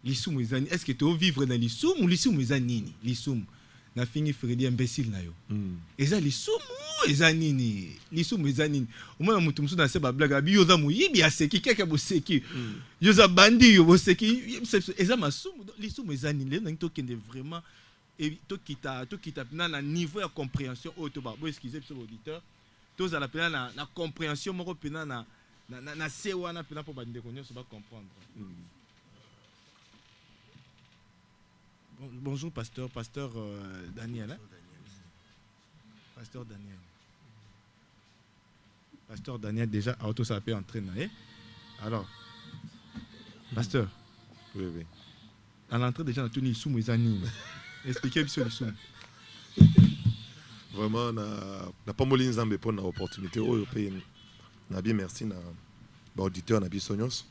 lisumu ezani est-ce que tu veux vivre dans lisumu ezanini lisumu na fini Freddy imbécile na yo eza lisumu ezanini lisumu ezanini omona mutu musu na se ba blague abi yoza muyibi aseki keke boseki yoza bandi yo boseki eza masumu lisumu ezanini le ngi to kende vraiment et to kita na niveau ya compréhension auto ba bo excusez sur auditeur to za la pena na compréhension moko pena na se wana pena po ba ndeko nyonso ba comprendre. Bonjour, pasteur Daniel. Hein? Pasteur Daniel. Pasteur Daniel, déjà, auto ça peut entrer. Alors, pasteur. Oui. À l'entrée, déjà, on a tenu sous mes animes. Expliquez-moi sur le sous. Vraiment, na pas molin zambe pour l'opportunité. Oh, na bien merci na auditeur na bisonyos.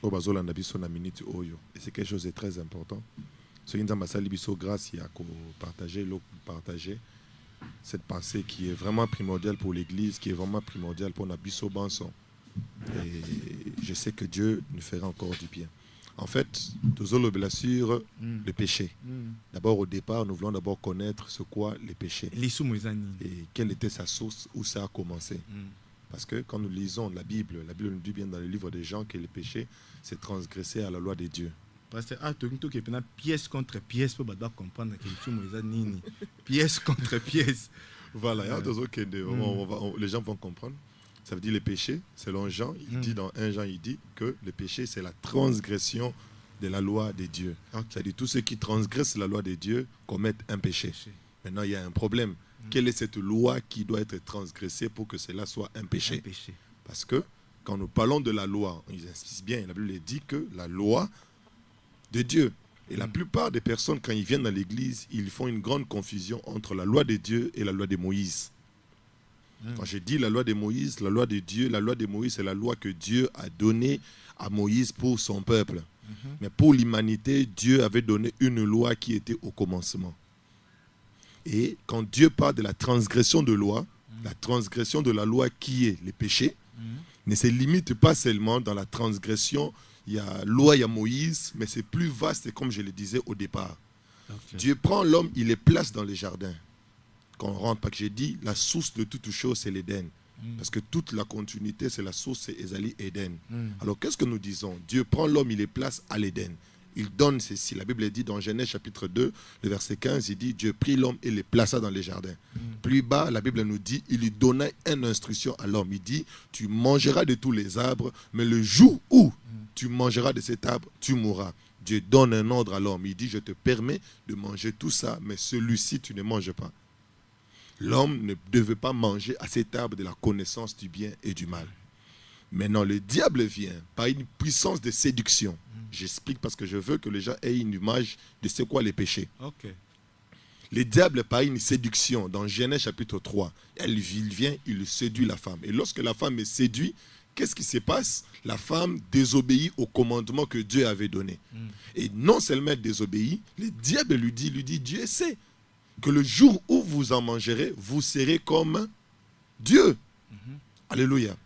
Oh, bazola na bisona minute oyo. Et c'est quelque chose de très important. Ce qui nous a fait grâce à partager cette pensée qui est vraiment primordiale pour l'Église, qui est vraiment primordiale pour Nabiso Banson. Et je sais que Dieu nous fera encore du bien. En fait, nous allons sur le péché. D'abord, au départ, nous voulons d'abord connaître ce qu'est le péché. Et quelle était sa source, où ça a commencé. Parce que quand nous lisons la Bible nous dit bien dans le livre des gens que le péché, c'est transgresser à la loi de Dieu. Parce que pièce contre pièce pour comprendre que pièce contre pièce. Voilà, les gens vont comprendre. Ça veut dire le péché, selon Jean, il dit dans 1 Jean, il dit que le péché c'est la transgression de la loi de Dieu. Okay. C'est-à-dire tous ceux qui transgressent la loi de Dieu commettent un péché. Maintenant, il y a un problème. Quelle est cette loi qui doit être transgressée pour que cela soit un péché? Parce que quand nous parlons de la loi, ils insistent bien, la Bible dit que la loi de Dieu. Et la plupart des personnes, quand ils viennent dans l'église, ils font une grande confusion entre la loi de Dieu et la loi de Moïse. Quand je dis la loi de Moïse, la loi de Dieu, la loi de Moïse, c'est la loi que Dieu a donnée à Moïse pour son peuple. Mais pour l'humanité, Dieu avait donné une loi qui était au commencement. Et quand Dieu parle de la transgression de loi, la transgression de la loi qui est le péché, ne se limite pas seulement dans la transgression. Il y a loi, il y a Moïse, mais c'est plus vaste, comme je le disais au départ. Okay. Dieu prend l'homme, il les place dans les jardins. Quand on rentre, parce que j'ai dit, la source de toute chose, c'est l'Éden. Parce que toute la continuité, c'est la source, c'est Ésalie, Éden. Alors, qu'est-ce que nous disons? Dieu prend l'homme, il les place à l'Éden. Il donne ceci. La Bible dit dans Genèse chapitre 2, le verset 15, il dit, Dieu prit l'homme et les plaça dans les jardins. Plus bas, la Bible nous dit, il lui donna une instruction à l'homme. Il dit, tu mangeras de tous les arbres, mais le jour où tu mangeras de cet arbre, tu mourras. Dieu donne un ordre à l'homme. Il dit, je te permets de manger tout ça, mais celui-ci, tu ne manges pas. L'homme ne devait pas manger à cet arbre de la connaissance du bien et du mal. Maintenant, le diable vient par une puissance de séduction. J'explique parce que je veux que les gens aient une image de ce qu'est le péché. Okay. Le diable, par une séduction, dans Genèse chapitre 3, il vient, il séduit la femme. Et lorsque la femme est séduite, qu'est-ce qui se passe? La femme désobéit au commandement que Dieu avait donné. Et non seulement elle désobéit, le diable lui dit, Dieu sait que le jour où vous en mangerez, vous serez comme Dieu. Alléluia.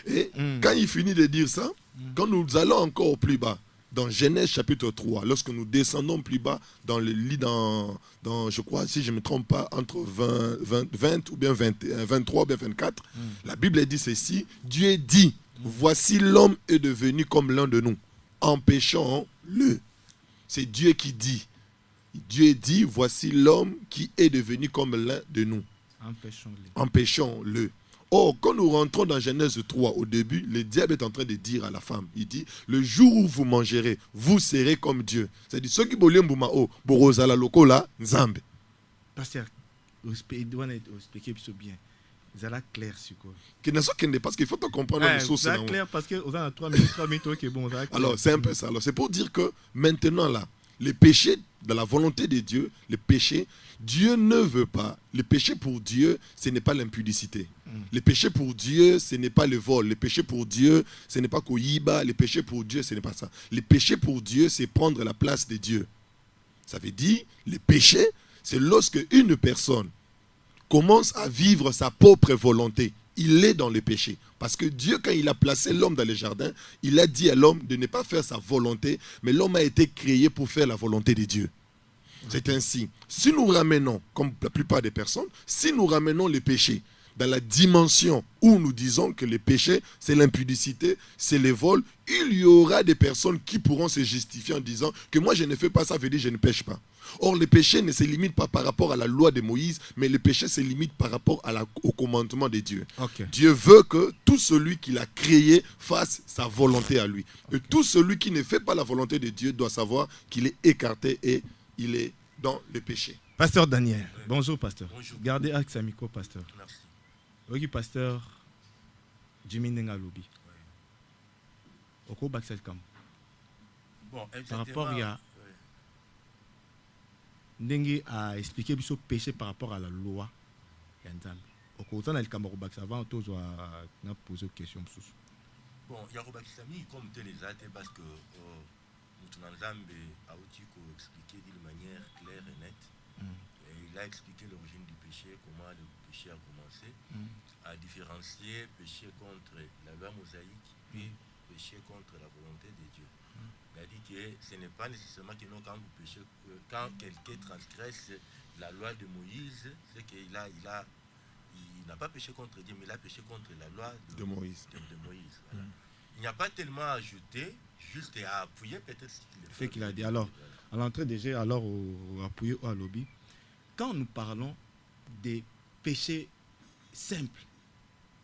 Et quand il finit de dire ça, quand nous allons encore plus bas, dans Genèse chapitre 3, lorsque nous descendons plus bas, dans le lit, dans je crois, si je ne me trompe pas, entre 20 ou bien 23 ou bien 24, la Bible dit ceci, Dieu dit, voici l'homme est devenu comme l'un de nous, empêchons-le. C'est Dieu qui dit. Dieu dit, voici l'homme qui est devenu comme l'un de nous. Empêchons-le. Or, quand nous rentrons dans Genèse 3, au début, le diable est en train de dire à la femme, il dit, le jour où vous mangerez, vous serez comme Dieu. C'est-à-dire, ceux qui bolient mbumao, borozala lokola, nzambe. Pasteur, il doit expliquer bien. C'est clair, c'est quoi? Parce qu'il faut comprendre les sources. C'est clair parce que on a 3 minutes, ok, bon. Alors, c'est un peu ça. Alors, c'est pour dire que maintenant, là, les péchés, dans la volonté de Dieu, les péchés, Dieu ne veut pas. Le péché pour Dieu, ce n'est pas l'impudicité. Le péché pour Dieu, ce n'est pas le vol. Le péché pour Dieu, ce n'est pas Koyiba. Le péché pour Dieu, ce n'est pas ça. Le péché pour Dieu, c'est prendre la place de Dieu. Ça veut dire, le péché, c'est lorsque une personne commence à vivre sa propre volonté il est dans le péché. Parce que Dieu, quand il a placé l'homme dans le jardin, il a dit à l'homme de ne pas faire sa volonté, mais l'homme a été créé pour faire la volonté de Dieu. C'est ainsi. Si nous ramenons, comme la plupart des personnes, si nous ramenons le péché dans la dimension où nous disons que le péché, c'est l'impudicité, c'est le vol, il y aura des personnes qui pourront se justifier en disant que moi je ne fais pas ça, veut dire je ne pêche pas. Or, le péché ne se limite pas par rapport à la loi de Moïse, mais le péché se limite par rapport au commandement de Dieu. Okay. Dieu veut que tout celui qui l'a créé fasse sa volonté à lui. Et tout celui qui ne fait pas la volonté de Dieu doit savoir qu'il est écarté et il est dans le péché. Pasteur Daniel. Bonjour, pasteur. Bonjour. Gardez accès à micro, pasteur. Merci. Ok, pasteur Jimmy Nengalobi. Oko Baxel Kam. Bon, Par rapport à ouais. Ndengi a expliqué le péché par rapport à la loi. Oko Zana el Kamaro Bax avant tous a posé une question. Bon, Yaroba Kisami, comme tel les athées, parce que Moutounanzambe a aussi expliqué d'une manière claire et nette. Et il a expliqué l'origine du péché, comment le péché a commencé, à différencier péché contre la loi mosaïque et péché contre la volonté de Dieu. Il a dit que ce n'est pas nécessairement que quand quelqu'un transgresse la loi de Moïse, c'est qu'il il n'a pas péché contre Dieu, mais il a péché contre la loi De Moïse. De Moïse, voilà. Il n'y a pas tellement à ajouter, juste à appuyer peut-être ce qu'il Fait qu'il a dit. Alors, à l'entrée déjà, alors au appuyé au lobby, quand nous parlons des péchés simples,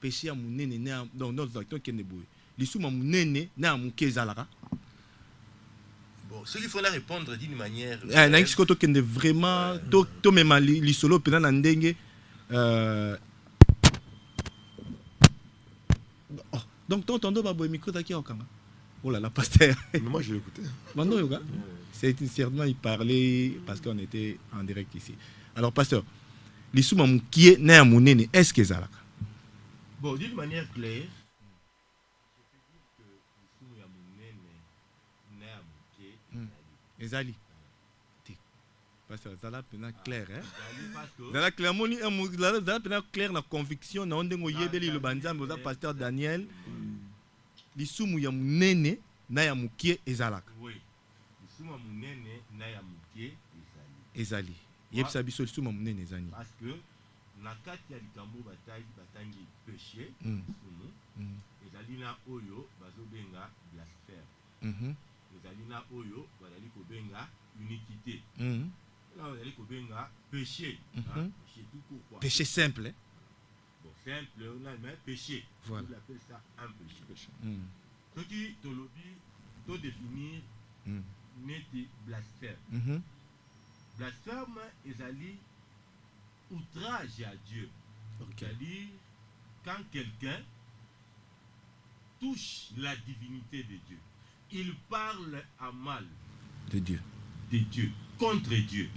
péchés à mon néné, dans notre acteur qui est neboué, les sous mon néné, n'a mon kézalara. Bon, ce qu'il faut la répondre d'une manière. N'a ce que tu vraiment, to même les solo pendant un dengue. Donc, tu entends le micro qui est au Kanga. Oh là là, pasteur. Mais moi, je l'écoutais. C'est certainement, il parlait parce qu'on était en direct ici. Alors, pasteur, les sous qui est né à mon nez, est-ce que ça? Bon, d'une manière claire, je peux dire que les sous à mon nez, né à mon pied, Ezali. Pasteur, ça là, c'est clair, hein? Ça là, clairement, ça clair, la conviction, on a le bandiam, pasteur Daniel. Les sous à mon nez, na ya mukie ezalaka. Oui. Lisuma munene na ya mukie ezali. Yebisa biso lisuma munene ezani. Parce que na kati ya likambo batangi péché, lisumu, ezali na oyo bazobenga blasphème. Ezali na oyo bazali kobenga iniquité. Là bazali kobenga péché, péché tout court quoi. Péché simple, hein? Bon, simple, on a mais péché. Voilà. On appelle ça un péché. Ce qui te lobby doit définir net blasphème. Blasphème est outrage à Dieu. C'est-à-dire quand quelqu'un touche la divinité de Dieu, il parle à mal de Dieu, contre Dieu.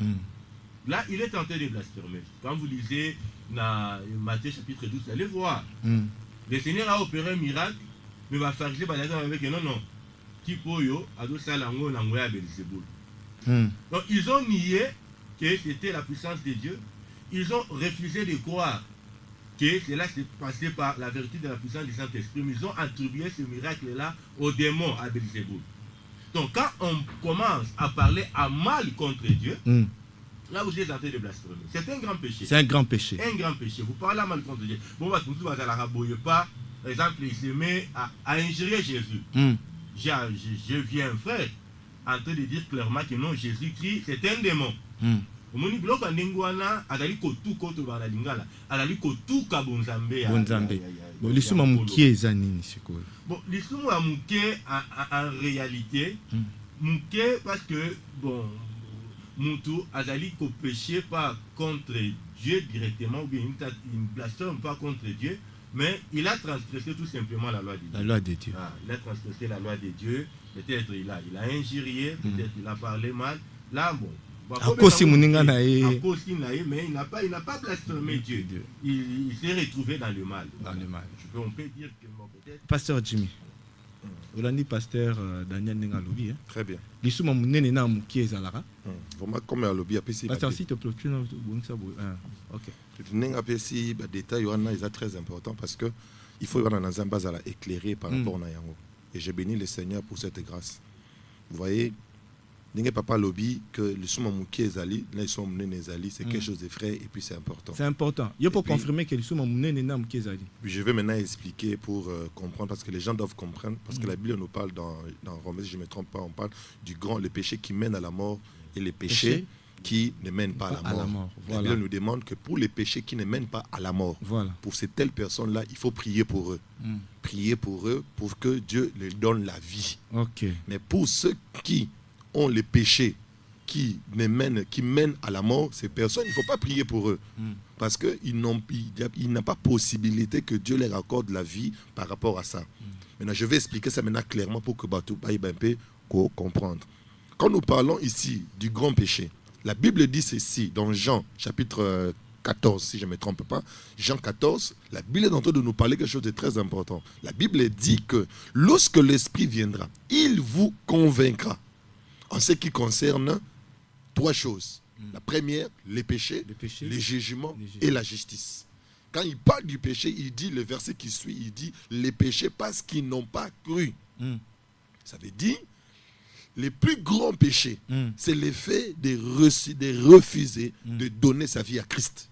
Là, il est tenté de blasphémer. Quand vous lisez dans Matthieu chapitre 12, allez voir. Le Seigneur a opéré un miracle, mais va faire avec non. Kipoyo, ado salango nangoya Belzéboul. Donc, ils ont nié que c'était la puissance de Dieu. Ils ont refusé de croire que cela s'est passé par la vertu de la puissance du Saint-Esprit. Ils ont attribué ce miracle-là aux démons à Belzéboul. Donc, quand on commence à parler à mal contre Dieu, là, vous êtes en train de blasphémer. C'est un grand péché. C'est un grand péché. Un grand péché. Vous parlez à mal contre Dieu. Bon, bah, tout va à la pas. Par exemple, il se met à injurer Jésus. Je viens, frère, en train de dire clairement que non, Jésus-Christ, c'est un démon. Omoni bloka ndengwana azali kotuka to bana lingala azali kotuka bonzambe bon lisuma mukie ezanini sikoyo bon lisuma mukie en réalité mukie parce que bon mutu azali ko pécher pas contre Dieu directement ou bien une blasphème pas contre Dieu, mais il a transgressé tout simplement la loi de Dieu. La loi de Dieu. Il a transgressé la loi de Dieu. Peut-être il a injurié, peut-être il a parlé mal. Là, bon. Mais il n'a pas blasphémé Dieu. Il s'est retrouvé dans le mal. Dans le mal. On peut dire que peut-être. Pasteur Jimmy. Olandi pasteur Daniel Nenga lobby hein. Très bien. Lisuma munene na muki ezalara. Vraiment comme à lobby apesi. Pasteur s'il te plaît tu n'as OK. Nenga apesi ba détail wana est très important parce que il faut y avoir dans un base à la éclairer par rapport à yango. Et je bénis le Seigneur pour cette grâce. Vous voyez, N'est pas lobby que le souma muki ezali, là ils sont menés ezali, c'est quelque chose de frais et puis c'est important. C'est important. Il faut confirmer que le souma munene na muki ezali. Je vais maintenant expliquer pour comprendre parce que les gens doivent comprendre parce que la Bible nous parle dans Romains, si je ne me trompe pas, on parle du grand le péché qui mène à la mort et les péchés qui ne mènent pas à la mort. Voilà. La Bible nous demande que pour les péchés qui ne mènent pas à la mort, pour ces telles personnes-là, il faut prier pour eux. Prier pour eux pour que Dieu leur donne la vie. Okay. Mais pour ceux qui ont les péchés qui mènent à la mort, ces personnes, il ne faut pas prier pour eux. Parce qu'il n'a pas possibilité que Dieu leur accorde la vie par rapport à ça. Maintenant, je vais expliquer ça maintenant clairement pour que Batou puisse comprendre. Quand nous parlons ici du grand péché, la Bible dit ceci dans Jean chapitre 14, si je ne me trompe pas. Jean 14, la Bible est en train de nous parler quelque chose de très important. La Bible dit que lorsque l'Esprit viendra, il vous convaincra en ce qui concerne trois choses. La première, les péchés, les jugements et la justice. Quand il parle du péché, il dit, le verset qui suit, il dit, les péchés parce qu'ils n'ont pas cru. Ça veut dire, les plus grands péchés, c'est le fait de refuser de donner sa vie à Christ.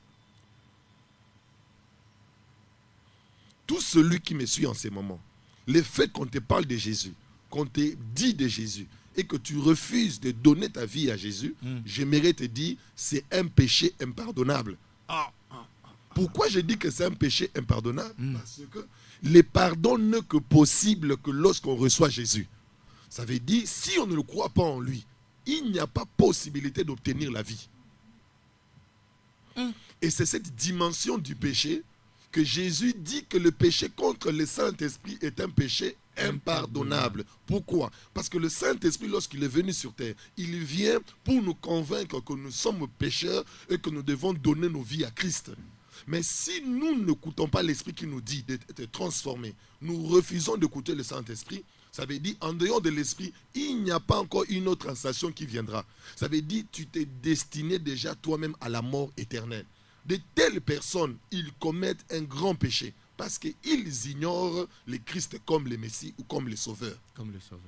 Tout celui qui me suit en ce moment, le fait qu'on te parle de Jésus, qu'on te dit de Jésus, et que tu refuses de donner ta vie à Jésus, j'aimerais te dire, c'est un péché impardonnable. Pourquoi je dis que c'est un péché impardonnable? Parce que le pardon n'est que possible que lorsqu'on reçoit Jésus. Ça veut dire, si on ne le croit pas en lui, il n'y a pas possibilité d'obtenir la vie. Et c'est cette dimension du péché que Jésus dit que le péché contre le Saint-Esprit est un péché impardonnable. Pourquoi? Parce que le Saint-Esprit, lorsqu'il est venu sur terre, il vient pour nous convaincre que nous sommes pécheurs et que nous devons donner nos vies à Christ. Mais si nous n'écoutons pas l'Esprit qui nous dit d'être transformés, nous refusons d'écouter le Saint-Esprit, ça veut dire, en dehors de l'Esprit, il n'y a pas encore une autre sensation qui viendra. Ça veut dire, tu t'es destiné déjà toi-même à la mort éternelle. De telles personnes, ils commettent un grand péché parce qu'ils ignorent le Christ comme le Messie ou comme le Sauveur. Comme le Sauveur.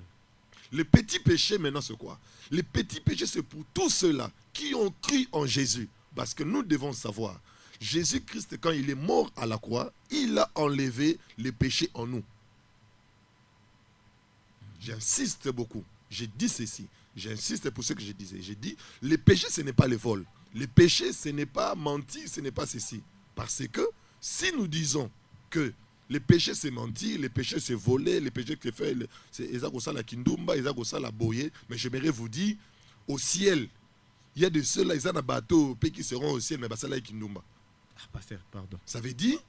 Le petit péché, maintenant, c'est quoi? Le petit péché, c'est pour tous ceux-là qui ont cru en Jésus. Parce que nous devons savoir, Jésus-Christ, quand il est mort à la croix, il a enlevé les péchés en nous. J'insiste beaucoup. Je dis ceci. J'insiste pour ce que je disais. Je dis, le péché, ce n'est pas le vol. Le péché, ce n'est pas mentir, ce n'est pas ceci. Parce que si nous disons que le péché, c'est mentir, le péché, c'est voler, le péché, c'est la kindumba, la boye, mais j'aimerais vous dire, au ciel, il y a de ceux-là, ils ont un bateau, qui seront au ciel, mais ça là, kindumba. Pasteur, pardon. Ça veut dire,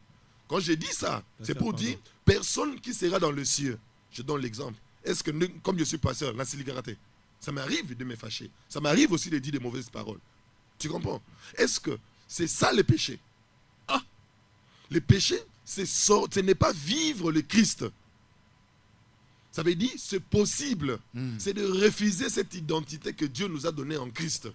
quand je dis ça, c'est pour dire, personne qui sera dans le ciel. Je donne l'exemple. Est-ce que, comme je suis pasteur, là, c'est l'égalité. Ça m'arrive de me fâcher. Ça m'arrive aussi de dire de mauvaises paroles. Tu comprends? Est-ce que c'est ça le péché? Le péché, ce n'est pas vivre le Christ. Ça veut dire, c'est possible. C'est de refuser cette identité que Dieu nous a donnée en Christ.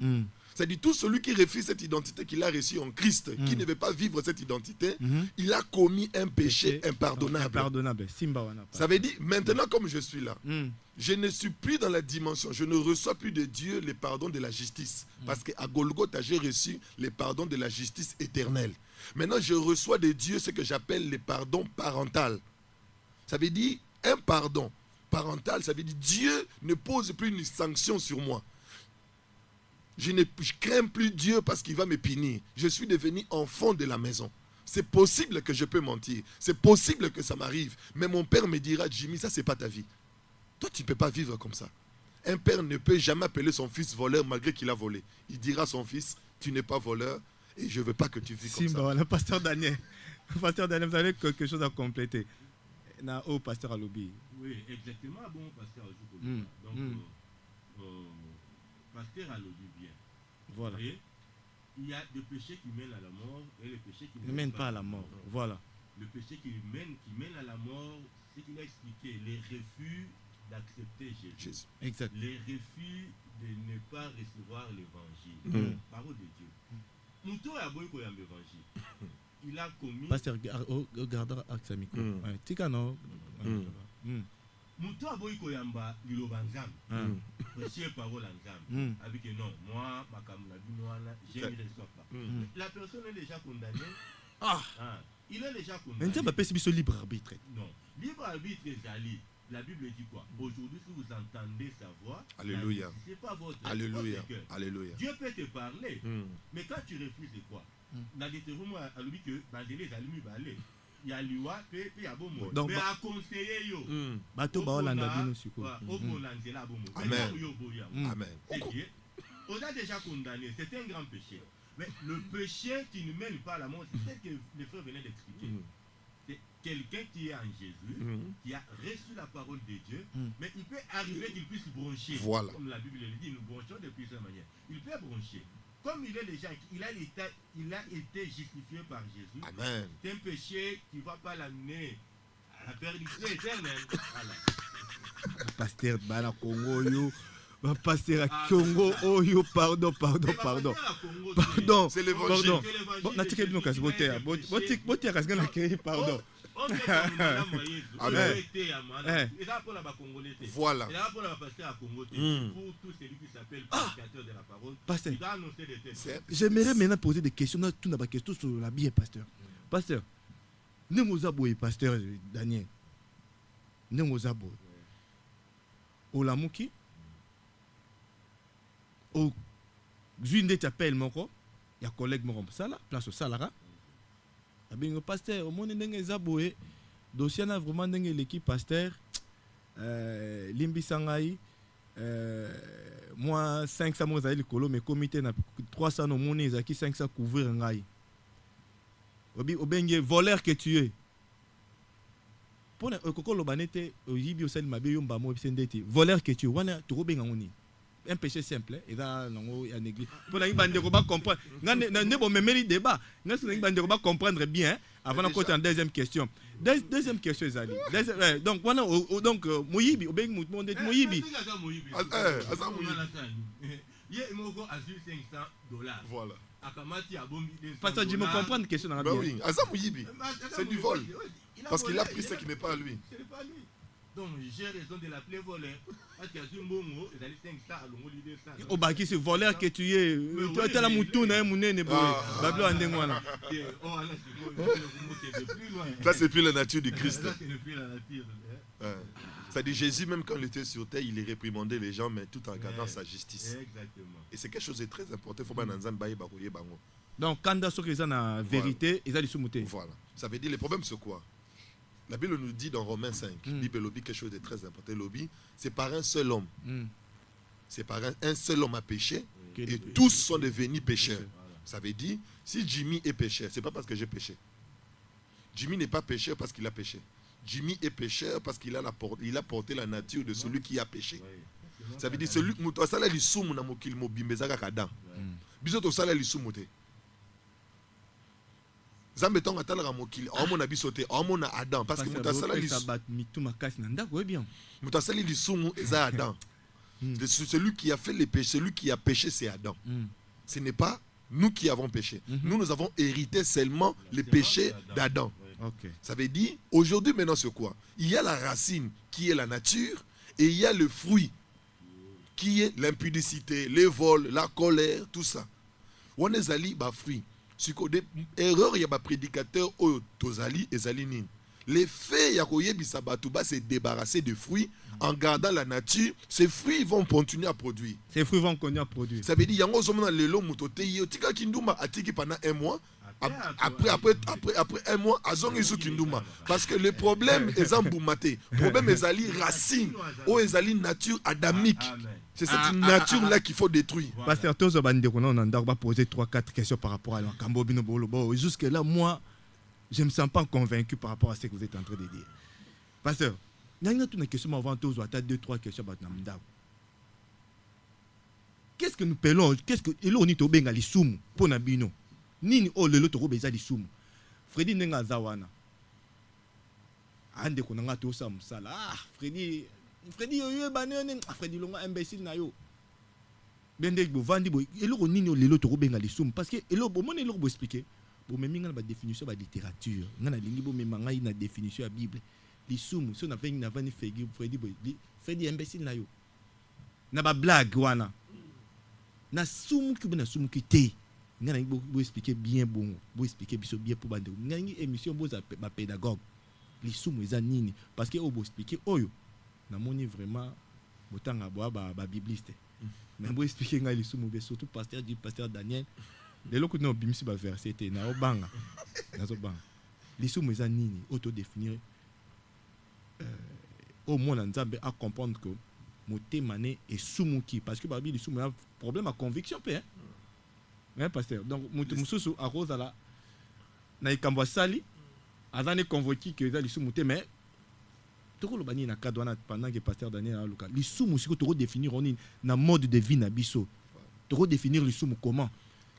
C'est-à-dire, tout celui qui refuse cette identité qu'il a reçue en Christ, qui ne veut pas vivre cette identité, il a commis un péché impardonnable. Ça veut dire, maintenant comme je suis là, je ne suis plus dans la dimension, je ne reçois plus de Dieu le pardon de la justice. Parce qu'à Golgotha, j'ai reçu le pardon de la justice éternelle. Maintenant, je reçois de Dieu ce que j'appelle le pardon parental. Ça veut dire, un pardon parental, ça veut dire Dieu ne pose plus une sanction sur moi. Je ne crains plus Dieu parce qu'il va me punir. Je suis devenu enfant de la maison. C'est possible que je peux mentir. C'est possible que ça m'arrive. Mais mon père me dira, Jimmy, ça, c'est pas ta vie. Toi, tu ne peux pas vivre comme ça. Un père ne peut jamais appeler son fils voleur malgré qu'il a volé. Il dira à son fils, tu n'es pas voleur et je ne veux pas que tu vives comme ça. Voilà, pasteur Daniel. Pasteur Daniel, vous avez quelque chose à compléter. Pasteur Alobi. Oui, exactement. Bon, pasteur Alobi. Donc, pasteur Alobi bien. Voilà. Et il y a des péchés qui mènent à la mort et les péchés qui ne mènent pas à la mort. Voilà. Le péché qui mène à la mort, ce qu'il a expliqué, les refus d'accepter Jésus. Exact. Les refus de ne pas recevoir l'évangile. Parole de Dieu. Mouton a beau koyamba l'évangile. Il a commis. Pasteur, regarde avec micro. Tika non. Mouton a beau koyamba lilobanzam. Prêcher parole en zam. Avec non, moi, ma camarade, je ne reçois pas. La personne est déjà condamnée. Il est déjà condamné. Mais tu vas pas se libre arbitre. Non, libre arbitre Zali. La Bible dit quoi? Aujourd'hui, si vous entendez sa voix, Alléluia. C'est pas votre Alléluia. cœur. Alléluia. Dieu peut te parler, mais quand tu refuses, c'est quoi? Dans les termes, à lui que les allumes balais. Il y a loi, il y a bon mot. Mais à conseiller yo. Bateau ba olanda bino siko. Amen. Amen. On a déjà condamné, c'est un grand péché. Mais le péché qui ne mène pas à la mort, c'est ce que les frères venaient d'expliquer. C'est quelqu'un qui est en Jésus, qui a reçu la parole de Dieu, mais il peut arriver qu'il puisse broncher. Voilà. Comme la Bible le dit, nous bronchons de plusieurs manières. Il peut broncher. Comme il est déjà, il a été justifié par Jésus. Amen. C'est un péché qui ne va pas l'amener à la perdition éternelle. Voilà. Pasteur Bala Congo yo. Pasteur à Congo oh yo pardon. Pardon. C'est l'évangile. Bon, na tike bino kasi botea. Botea kasi na créer pardon. Amen. Voilà. Pour tout celui qui s'appelle prédicateur de la parole, Pasteur. il doit annoncer des textes. J'aimerais maintenant poser des questions. Tout n'a pas question sur la Bible, pasteur. Pasteur, ne nous aboyez, pasteur Daniel. Ne nous aboyez. Au Lamouki, au Zunde t'appelle mon corps, il y a collègue mon sala, place au salara. Abingo pasteur, au monde n'engé zaboyé, dossier n'a vraiment n'engé l'équipe pasteur, Limbi Sangai. Moi 500 mois à l'école mais comité na 300 no moni ezaki 500 couvrir ngai obenge voleur que tu es pour kokolo banete oyibi osali mabe yo mbamo bisendeti voleur que tu es wana to benga ngoni un péché simple et là nango ya néglige pour na bande ko ba comprendre ngane bo memeli débat ngane bande ko ba comprendre bien avant de côté en deuxième question. Deuxième question, Zali. Donc, voilà, donc, Moyibi, au Beng Moutmonde, Moyibi. Voilà. Parce que je me comprends une question dans la Bible. Oui, Azam Moyibi. C'est du vol. Parce qu'il a pris ce qui n'est pas à lui. Donc, j'ai raison de l'appeler voleur. Parce qu'il y a un bon mot, il a 500 à l'ongo l'idée ça. Oh, bah, qui c'est voleur que tu es. Tu es la moutoune, hein, mounene, boy. Bablo, en démoine. Ça, c'est plus la nature du Christ. Ça, c'est plus la nature. C'est-à-dire, Jésus, même quand il était sur terre, il réprimandait les gens, mais tout en gardant sa justice. Exactement. Et c'est quelque chose de très important. Il faut pas dans baye barouiller bango. Donc, quand dans ce qu'ils ont la vérité, ils ont des sous-moutés. Voilà. Ça veut dire, le problème, c'est quoi? La Bible nous dit dans Romains 5, Bible lobby quelque chose de très important. Lobby, c'est par un seul homme. C'est par un seul homme a péché et tous sont devenus pécheurs. Ça veut dire, si Jimmy est pécheur, c'est pas parce que j'ai péché. Jimmy n'est pas pécheur parce qu'il a péché. Jimmy est pécheur parce qu'il a porté la nature de celui qui a péché. Ça veut dire, celui qui a sala lisumu na mokili mobimbezaka kadam. Biso to sala lisumu te. Zambe tonga talaka mokili omona biso te omona Adam parce que mutasala lisumu eza Adam. Celui qui a fait les péchés, celui qui a péché c'est Adam. Ce n'est pas nous qui avons péché. Nous avons hérité seulement les péchés d'Adam. Ça veut dire aujourd'hui maintenant c'est quoi? Il y a la racine qui est la nature et il y a le fruit qui est l'impudicité, les vols, la colère, tout ça. On est allé ba fruit. Erreur il y a des prédicateurs au tozali et zalinine. Les faits yakoyebisa batuba se débarrasser des fruits en gardant la nature, ces fruits vont continuer à produire. Ces fruits vont continuer à produire. Ça veut dire yango somona lelo mutote yo tika kinduma atiki pendant un mois. Après un mois, azongi sou kinduma. Parce que le problème est emboumaté. Le problème est ali racine ou est ali nature adamique. C'est cette nature-là qu'il faut détruire. Pasteur Tozo Bandeko, on a posé 3-4 questions par rapport à l'Ankambo Bino Bolo. Jusque là, moi, je ne me sens pas convaincu par rapport à ce que vous êtes en train de dire. Pasteur, il y a une question avant Tozo, tu as 2-3 questions. Qu'est-ce que nous payons? Qu'est-ce que nous avons benga li sumu pour Nabino? Nini o lelo to beza li sumu. Freddy Nenga Zawana. ande ko nanga to sa musala Freddy yo banene Freddy longa imbécile na yo bende bo vandi bo eloko nini lelo to benga lisumu parce que eloko moni eloko bo expliquer bo meminga ba définition ba littérature ngana lingi bo memanga ina définition ya Bible lisumu so na vengi na vani Freddy imbécile na yo na ba blague wana na sumu ki na sumu ki te ngana bo expliquer bien bon bo expliquer biso bien pour bande ngani émission bo za ba pédagogue lisumu eza nini parce que obo expliquer oyo na moni vraiment botanga ba bibliste mais bo expliquer ngai lisumu be surtout pasteur Daniel lelo ko no bimisi ba verset te na obanga nazo banga lisumu eza nini auto définir au moins nzambe à comprendre que motema ne esumuki parce que babi lisumu a problème à conviction pe hein pasteur donc mususu a cause la na ikambo sali azane convoqué que za lisumu te mais toko lo bani na kadwana pendant que pasteur Daniel a luka lisumu siko toko définir on na mode de vie na biso toko définir lisumu comment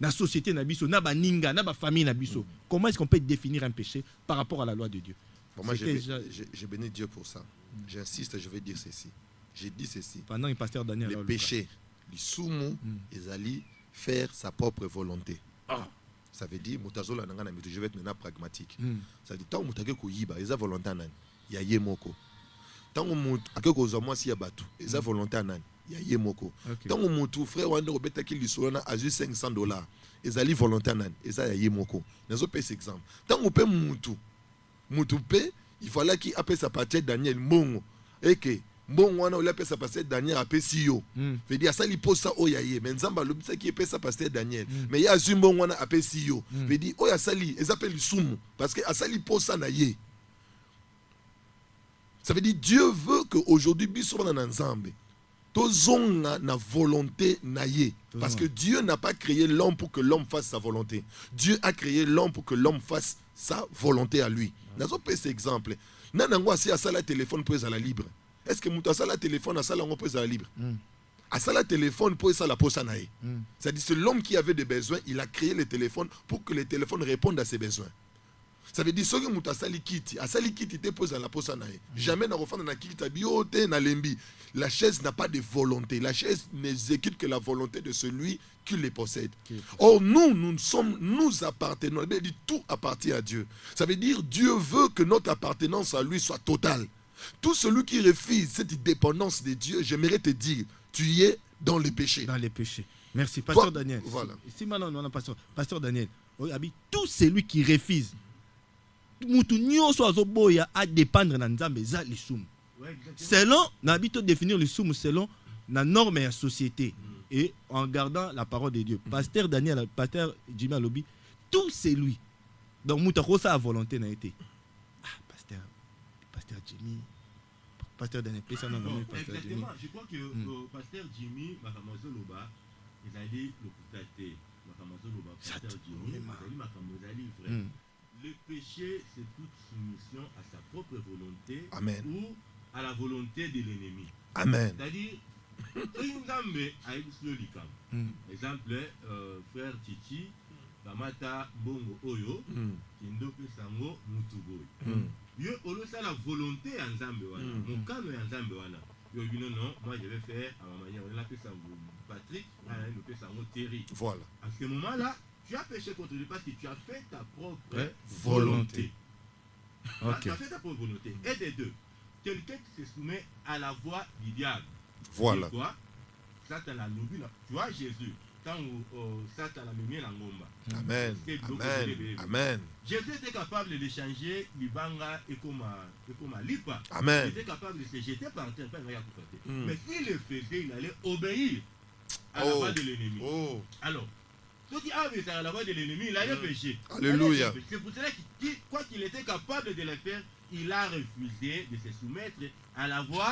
na société na biso na baninga na ba famille na biso comment est-ce qu'on peut définir un péché par rapport à la loi de Dieu? Pour moi j'ai béni Dieu pour ça. J'insiste, je vais dire ceci. J'ai dit ceci. Pendant que pasteur Daniel le péché lisumu ezali faire sa propre volonté. Ça veut dire mutazola nangana mitu, je vais être maintenant pragmatique. Ça veut dire tant mutake ko yiba eza volonté nani ya ye moko. Tant mut akeko za mwasi ya batu eza volonté nani ya ye moko. Tant mutu frère wanda obeta ki lisolana a juste $500 ezali volonté nani eza ya ye moko. Nazo pesa exemple. Tant on peut mutu pe il fallait qu'il appelle sa partie Daniel Mbongo et que Mbongo wana il appelle sa partie Daniel appelle CEO. Veut dire ça il pose ça au yaye mais nzamba le ça qui appelle sa partie Daniel mais il y a Mbongo wana appelle CEO. Veut dire oh ya sali ils appellent sumu parce que asali pose ça na ye. Ça veut dire Dieu veut que aujourd'hui biso na nzambe tozonga na volonté na ye parce que Dieu n'a pas créé l'homme pour que l'homme fasse sa volonté. Dieu a créé l'homme pour que l'homme fasse sa volonté à lui. Nazo pe cet exemple. Nanango asi asala téléphone pour la libre. Est-ce que muta sala téléphone asala ngo pour la libre? Asala téléphone pour ça la posa nae. C'est-à-dire c'est l'homme qui avait des besoins, il a créé le téléphone pour que le téléphone réponde à ses besoins. Ça veut dire ce que muta sali kiti, asali kiti te pose la posa nae. Jamais na refanda na kiti biote na lembi. La chaise n'a pas de volonté. La chaise n'exécute que la volonté de celui qui les possède. Or, nous appartenons. Tout appartient à Dieu. Ça veut dire Dieu veut que notre appartenance à lui soit totale. Tout celui qui refuse cette dépendance de Dieu, j'aimerais te dire, tu y es dans le péché. Dans les péchés. Merci, pasteur Daniel. Voilà. Si maintenant on a pasteur Daniel, tout celui qui refuse, mutu nyonso azoboya a dépendre na nzambe za lisumu. Selon, n'habite définir le soum selon la norme et la société et en gardant la parole de Dieu. Pasteur Daniel, pasteur Jimmy Alobi, tout c'est lui. Donc, Moutako, ça a volonté n'a été. Pasteur Jimmy, pasteur Daniel, pasteur Jimmy. Je crois que pasteur Jimmy, Makamazo Loba, il a dit le Koutate, Makamazo Loba, pasteur Jimmy, il a dit Makamozali, vrai. Le péché, c'est toute soumission à sa propre volonté. Amen. Ou à la volonté de l'ennemi. Amen. C'est-à-dire, exemple, frère Titi, Kamata Bongo Oyo, Kindo Pesango Mutuboy. Yo, olo ça la volonté en Zambé wana. Mon cas en Zambé wana. Yo, non, moi je vais faire à ma manière. On a fait ça Patrick, on a fait ça Terry. Voilà. À ce moment-là, tu as péché contre Dieu parce que tu as fait ta propre volonté. Okay. Tu as fait ta propre volonté. Et des deux. Quelqu'un qui se soumet à la voix du diable. Voilà. Quoi? Satan a lobby. Tu vois Jésus, quand Satan a mis la ngomba. Amen. Amen. Amen. Jésus était capable de changer l'ibanga et comme lipa. Amen. Il était capable de se jeter par terre. Mais s'il le faisait, il allait obéir à la voix de l'ennemi. Alors, quand il avait à la voix de l'ennemi, il allait pécher. Alléluia. C'est pour cela que, quoi qu'il était capable de le faire, il a refusé de se soumettre à la voix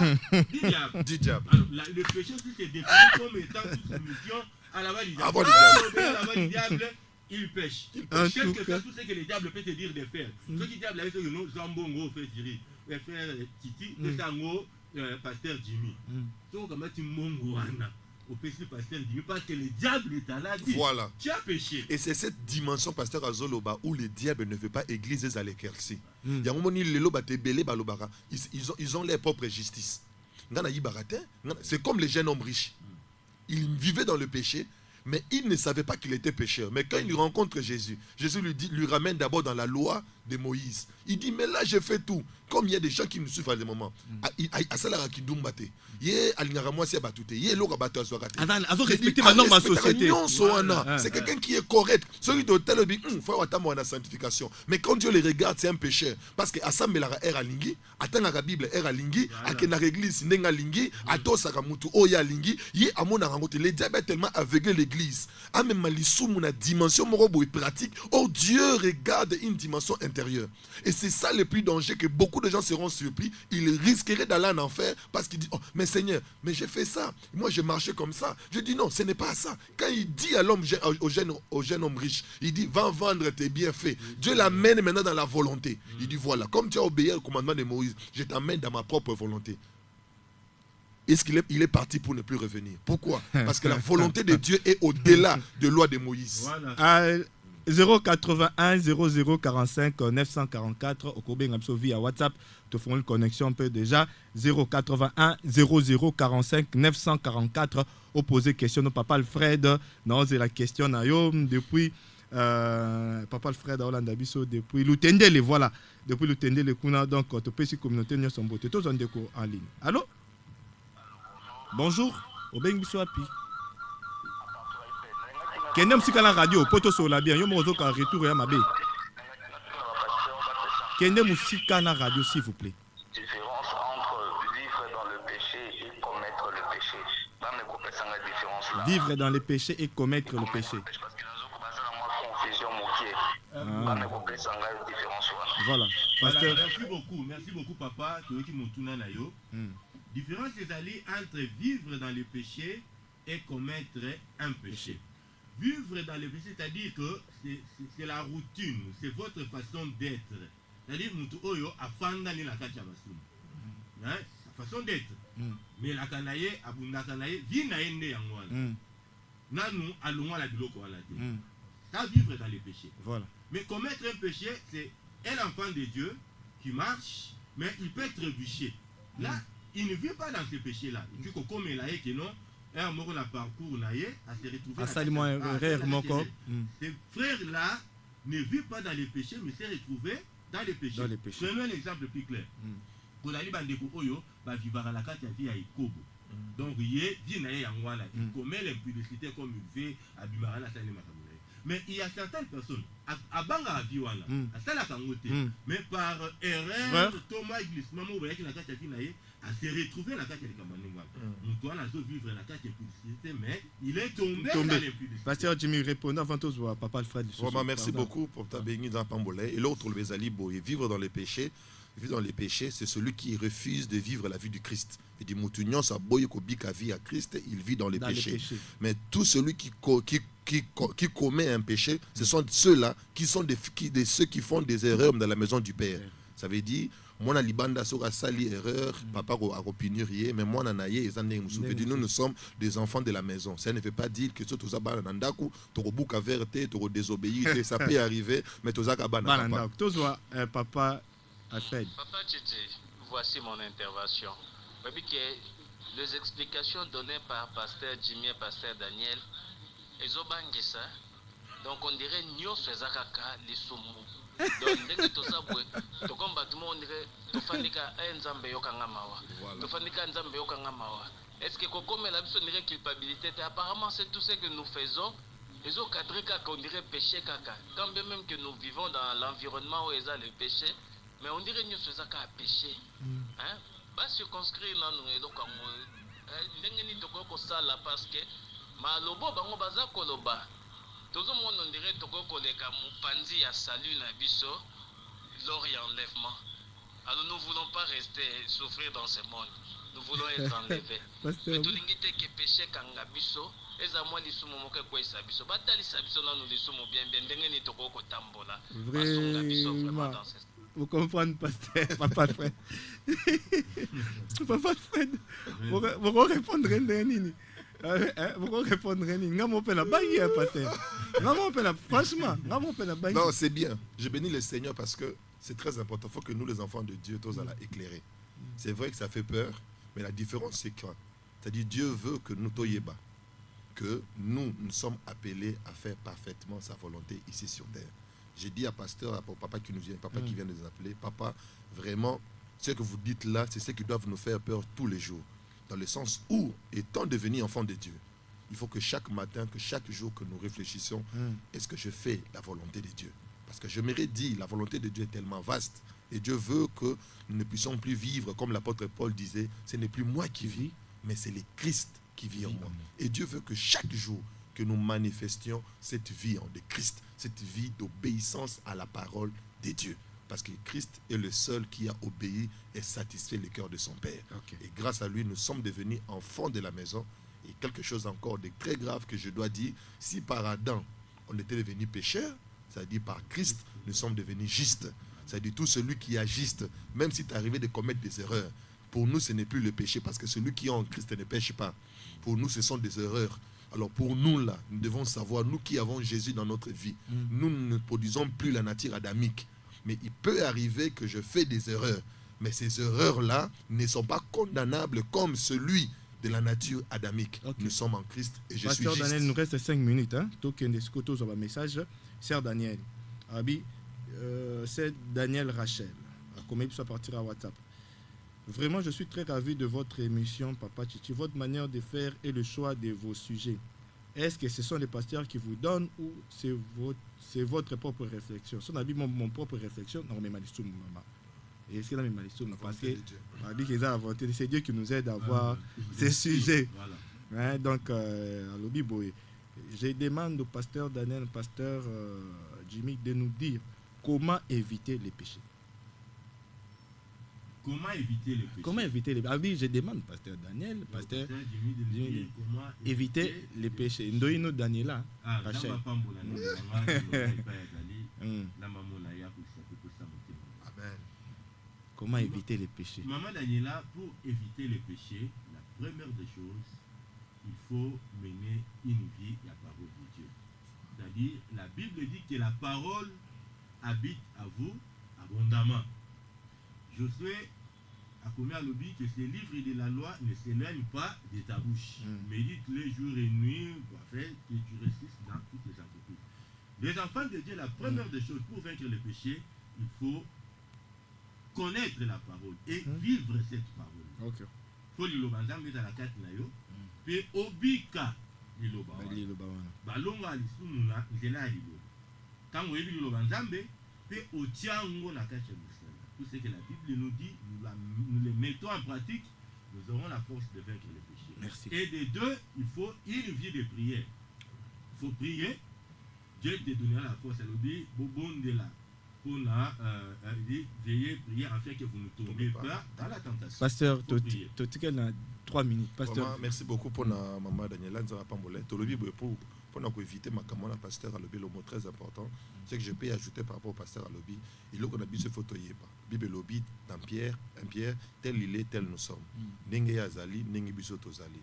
du diable. Alors, le péché aussi se définit comme étant sous soumission à la voix du diable. À la voix du diable, il pêche. Quel que soit tout ce que le diable peut te dire de faire. Ce que le diable avait fait que nous, Zambongo, fait tirer, faire Titi, Tango, pasteur Jimmy. Donc, comme tu mongo wana. au péché pasteur dit parce que le diable est à la dit. Voilà. Tu as péché. Et c'est cette dimension, pasteur Azoloba, où le diable ne veut pas église à l'éclairci. Il y a un moment où ils ont leur propre justice. C'est comme les jeunes hommes riches. Ils vivaient dans le péché, mais ils ne savaient pas qu'il était pécheur. Mais quand il rencontre Jésus, Jésus lui ramène d'abord dans la loi de Moïse. Il dit, mais là, je fais tout. Comme il y a des gens qui nous suivent à des moments. Il respecter ma norme en société. C'est quelqu'un qui est correct. Celui de tel il faut avoir la sanctification. Mais quand Dieu les regarde, c'est un pécheur. Parce que Assam Melara er alingi, atanga la Bible er alingi, akena l'église nenga lingi, atosaka mutu oya lingi, yé amona rangote. Le diable est tellement aveuglé l'église. Même malisou la dimension morobo est pratique. Oh, Dieu regarde une dimension intérieure. Et c'est ça le plus danger, que beaucoup de gens seront surpris. Ils risqueraient d'aller en enfer parce qu'ils disent, oh, mais Seigneur, mais j'ai fait ça. Moi, j'ai marché comme ça. Je dis non, ce n'est pas ça. Quand il dit à l'homme, au jeune homme riche, il dit, va vendre tes bienfaits. Dieu l'amène maintenant dans la volonté. Il dit, voilà, comme tu as obéi au commandement de Moïse, je t'amène dans ma propre volonté. Est-ce qu'il est parti pour ne plus revenir? Pourquoi? Parce que la volonté de Dieu est au-delà de la loi de Moïse. Voilà. 081 0045 944 au Kobe Ngapso via WhatsApp. Te font une connexion un peu déjà. 081 0045 944. Opposer question au papa Alfred. Non, c'est la question depuis papa Alfred Hollande Abisso depuis Lutendele. Voilà. Depuis Lutendele Kuna. Donc, tu peux si communauté nous sommes beauté. Tous en déco en ligne. Allô? Bonjour. Au Bengiso Api. Kenem si la radio, poto sur la bien, yo mozo ka retour ya mabe. Kenem si la radio s'il vous plaît. Différence entre vivre dans le péché et commettre le péché. Vivre dans le péché et commettre le péché. Voilà. Voilà, merci beaucoup papa. Différence est allée entre vivre dans le péché et commettre un péché. Vivre dans le péché, c'est-à-dire que c'est la routine, c'est votre façon d'être. C'est-à-dire que la façon d'être. Mais la kanaye, abunda kanaye, vie na ende yangwana. Nanu allons la biloko ala. Ça vivre dans le péché. Voilà. Mais commettre un péché, c'est un enfant de Dieu qui marche, mais il peut être trébuché. Là, il ne vit pas dans ce péché-là. Il dit que comme il a été non, un mot na parcours naïe à se retrouver. Ces frères-là ne vivent pas dans les péchés, mais se retrouvent dans les péchés. Prenons un exemple plus clair. Pour la Bandeko Oyo, va vivre à la carte à vie à Ikobo. Donc, il dit naïe yangwana, il commet l'impudicité comme il fait à Bimarana Sanema. Mais il y a certaines personnes, à Banga à Viwana, à Salakangote, mais par erreur, Thomas glissement, vous voyez que la carte à vie naïe, à se retrouver la carte de Kamaningwa. On doit vivre la carte d'impudicité, mais il est tombé dans l'impudicité. Pasteur Jimmy, répondant avant tout, papa Alfred. Vraiment, merci beaucoup pour ta béni dans Pambolais. Et l'autre, le Bézali, vivre dans les péchés. Vivre dans les péchés, c'est celui qui refuse de vivre la vie du Christ. Il dit, Moutounion, sa boye kobika vie à Christ, il vit dans les péchés. Mais tout celui qui commet un péché, ce sont ceux-là qui sont ceux qui font des erreurs dans la maison du Père. Ça veut dire, moi, na libanda sera sali erreur, papa a opinion rien, mais moi, nanaye, nous sommes des enfants de la maison. Ça ne veut pas dire que tout ça, nandaku, torobuka verte, toro désobéir, ça peut arriver, mais tout ça, papa. Papa Alfred. Papa Tchétché, voici mon intervention. Les explications données par Pasteur Jimmy et Pasteur Daniel, ça. Donc on dirait Nyo Fezakaka les Soumou. Donc dès que tout ça, tout comme bâtiment, on dirait Tofanika Nzambe Yokangamawa. Tofanika Nzambe Yokangamawa. Est-ce que comme la personne dirait culpabilité, apparemment c'est tout ce que nous faisons. Les autres cadres qu'on dirait péché caca. Quand bien même que nous vivons dans l'environnement où il y a le péché, mais on dirait que nous faisons qu'à pécher. Hein? Pas circonscrire dans nous et donc comme n'engeni toko sala parce que malobo bango baza koloba. Tout le monde on dirait toko koleka mupanzi ya salut na biso lors y enlèvement. Alors nous voulons pas rester souffrir dans ce monde. Nous voulons être enlevés. Mais tout l'ingité que péché kanga biso eza moi lisumu moke ko esa biso batali sabiso na nous lisumu bien ndengeni toko ko tambola. Basunga biso vraiment dans ce. Vous comprenez, pasteur, papa Alfred. Papa Alfred, vous répondrez, Nini. Pourquoi répondre franchement, non, c'est bien. Je bénis le Seigneur parce que c'est très important. Il faut que nous, les enfants de Dieu, tous allons éclairer. C'est vrai que ça fait peur, mais la différence, c'est quoi? C'est-à-dire, Dieu veut que nous toyeba, que nous sommes appelés à faire parfaitement sa volonté ici sur terre. J'ai dit à pasteur, à papa qui nous vient, papa qui vient de nous appeler, papa, vraiment, ce que vous dites là, c'est ce qui doit nous faire peur tous les jours. Dans le sens où, étant devenu enfant de Dieu, il faut que chaque matin, que chaque jour que nous réfléchissons, est-ce que je fais la volonté de Dieu? Parce que je m'aurais dit, la volonté de Dieu est tellement vaste, et Dieu veut que nous ne puissions plus vivre, comme l'apôtre Paul disait, ce n'est plus moi qui vis, mais c'est le Christ qui vit en moi. Et Dieu veut que chaque jour, que nous manifestions cette vie de Christ, cette vie d'obéissance à la parole de Dieu. Parce que Christ est le seul qui a obéi et satisfait le cœur de son Père. Et grâce à lui, nous sommes devenus enfants de la maison. Et quelque chose encore de très grave que je dois dire, si par Adam, on était devenu pécheur, c'est-à-dire par Christ, nous sommes devenus justes. C'est-à-dire tout celui qui est juste, même si tu es arrivé de commettre des erreurs, pour nous, ce n'est plus le péché, parce que celui qui est en Christ ne pêche pas. Pour nous, ce sont des erreurs. Alors pour nous, là, nous devons savoir, nous qui avons Jésus dans notre vie, nous ne produisons plus la nature adamique. Mais il peut arriver que je fais des erreurs. Mais ces erreurs-là ne sont pas condamnables comme celui de la nature adamique. Nous sommes en Christ et je suis juste. Daniel, il nous reste 5 minutes. Token des scotos un message. Sœur Daniel, c'est Daniel Rachel. Comment il peut partir à WhatsApp? Vraiment, je suis très ravi de votre émission, Papa Chichi. Votre manière de faire et le choix de vos sujets. Est-ce que ce sont les pasteurs qui vous donnent ou c'est votre propre réflexion? Si on a dit mon propre réflexion, non, mais Malissoum, maman. Et est-ce qu'il y a Malissoum? Parce que c'est Dieu qui nous aide à voir ces sujets. Voilà. Donc, à l'Obi Boé, je demande au pasteur Daniel, pasteur Jimmy, de nous dire comment éviter les péchés. Comment éviter les péchés? Comment éviter les péchés? Ah oui, je demande, pasteur Daniel, pasteur Jimmy, comment éviter les péchés. Ndoino Daniela, Rachel. Amen. Comment éviter les péchés? Maman Daniela, pour éviter les péchés, la première des choses, il faut mener une vie la parole de Dieu. C'est-à-dire, la Bible dit que la parole habite à vous abondamment. Josué a commis à l'objet que ce livre de la loi ne s'éloigne pas de ta bouche. Médite les jours et nuits pour faire que tu réussisses dans toutes les entreprises. Les enfants de Dieu, la première des choses pour vaincre le péché, il faut connaître la parole et vivre cette parole. Il faut l'ilobanda mettre à la carte nayo, puis obika l'ilobanda. Balonga lisumuna nzela liloba. Quand vous avez l'ilobanda, puis otiango na carte tout ce que la Bible nous dit, nous le mettons en pratique, nous aurons la force de vaincre le péché. Merci. Et de deux, il faut une vie de prière. Il faut prier. Dieu te donnera la force. Elle dit, Bobondela, pour veiller, prier afin que vous ne tombiez pas dans la tentation. Pasteur, tu as 3 minutes. Pasteur. Merci beaucoup pour maman Daniela Nzara Pambole. Pour éviter ma camarade pasteur à l'objet, le mot très important, c'est que je peux ajouter par rapport au pasteur à l'objet, il faut qu'on a vu ce photo pas. Bible l'objet dans Pierre, tel il est, tel nous sommes. Nenge Azali, Nenge Bisoto Zali.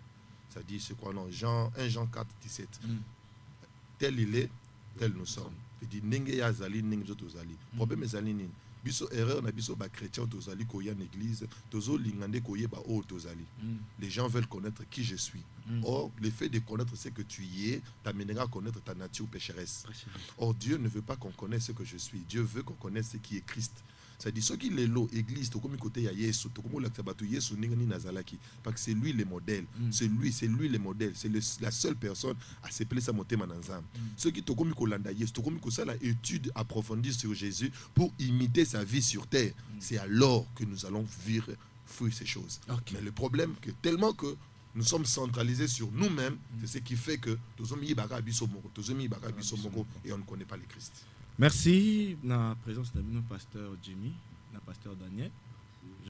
Ça dit, c'est quoi non? 1 Jean 4, 17. Tel il est, tel nous sommes. Il dit, Nenge Azali, Nenge Bisoto Zali. Problème est Zali Nin. Biso erreur na biso ba chrétien tozali koya en église tozo lingande koye ba o tozali. Les gens veulent connaître qui je suis. Or le fait de connaître ce que tu y es t'amènera à connaître ta nature pécheresse. Or Dieu ne veut pas qu'on connaisse ce que je suis. Dieu veut qu'on connaisse ce qui est Christ. C'est-à-dire ceux qui les lots église to comme côté ya Yesu to comme la tabatu Yesu ningani nazalaki parce que c'est lui le modèle. C'est lui le modèle, c'est la seule personne à se placer monter mananzam. Ceux qui to comme kolanda Yesu to comme ça la étude approfondie sur Jésus pour imiter sa vie sur terre. C'est alors que nous allons vivre fruit ces choses. Mais le problème que tellement que nous sommes centralisés sur nous-mêmes, c'est ce qui fait que tozomi baka biso moko et on ne connaît pas le Christ. Merci na présence de notre pasteur Jimmy, na pasteur Daniel.